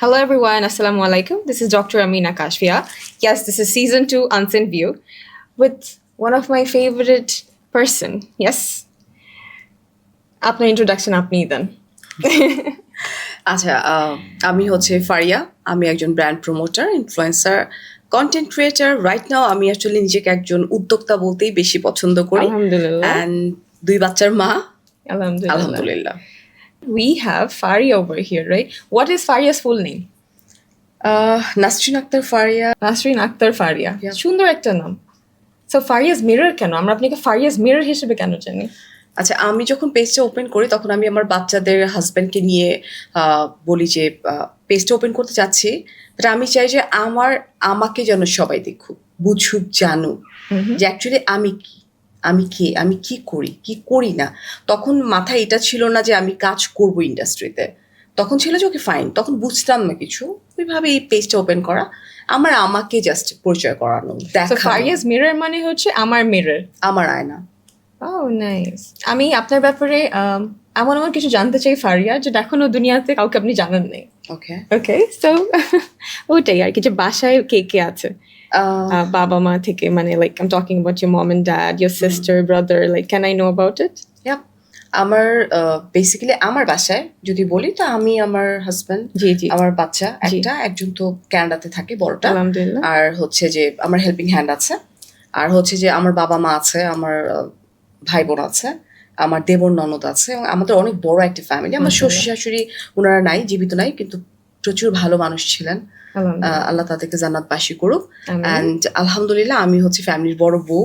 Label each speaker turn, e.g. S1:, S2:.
S1: Hello everyone, Assalamu alaikum. This is Dr. Amina Kashfia. Yes, this is season 2 Unseen View with one of my favorite person. Yes. আপনার introduction আপনিই দেন।
S2: আচ্ছা আমি হচ্ছে ফারিয়া, আমি একজন brand promoter, influencer, content creator. Right now আমি actually নিজেকে একজন উদ্যোক্তা বলতেই বেশি পছন্দ করি।
S1: আলহামদুলিল্লাহ।
S2: অ্যান্ড 2 বাচ্চার মা।
S1: আলহামদুলিল্লাহ।
S2: আলহামদুলিল্লাহ।
S1: We have Faria over here, right? What is Faria's full name?
S2: Nasrin Akter Faria.
S1: Nasrin Akter Faria.
S2: Yeah.
S1: সুন্দর একটা নাম। সো ফারিয়াস মিরর কেন? আমরা আপনাকে ফারিয়াস মিরর হিসেবে কেন জানি?
S2: আচ্ছা, আমি যখন পেজটা ওপেন করি তখন আমি আমার বাচ্চাদের হাজব্যান্ডকে নিয়ে বলি যে পেজটা ওপেন করতে যাচ্ছি, বাট আমি চাই যে আমাকে যেন সবাই দেখুক, বুঝুক, জানুক যে অ্যাকচুয়ালি আমি কি করি কি করি না। তখন মাথায় এটা ছিল না যে আমি কাজ করব ইন্ডাস্ট্রিতে, তখন ছিল যে ওকে ফাইন, তখন বুঝতাম না কিছু, ওইভাবে এই পেজটা ওপেন করা, আমাকে জাস্ট পরিচয় করানো,
S1: সো
S2: দেখা
S1: ফারিয়াস মিরর মানে হচ্ছে আমার মিরর।
S2: আমার আয়না।
S1: Oh, nice. আমি আপনার ব্যাপারে এমন কিছু জানতে চাই ফারিয়া, যেটা এখনো দুনিয়াতে কাউকে আপনি জানেন নাই।
S2: ওকে।
S1: ওকে, সো ওটাই আর কি, যে বাসায় কে কে আছে বাবা মা থেকে, মানে like I am talking about your mom and dad, your sister, brother, like can I know about it?
S2: আমার বেসিক্যালি আমার বাসায় যদি বলি তো আমি, আমার হাজব্যান্ড,
S1: জি জি,
S2: আমার বাচ্চা একজন তো কানাডাতে থাকে বড়টা,
S1: আলহামদুলিল্লাহ।
S2: আর হচ্ছে যে আমার হেল্পিং হ্যান্ড আছে, আর হচ্ছে যে আমার বাবা মা আছে, আমার ভাই বোন আছে, আমার দেবর ননদ আছে, এবং আমাদের অনেক বড় একটা ফ্যামিলি। আমার শ্বশুর শাশুড়ি ওনারা নাই, জীবিত নাই, কিন্তু প্রচুর ভালো মানুষ ছিলেন। আল্লাহ তাদেরকে জান্নাতবাসী করুক।
S1: আমিন।
S2: অ্যান্ড আলহামদুলিল্লাহ আমি হচ্ছে ফ্যামিলির বড় বউ,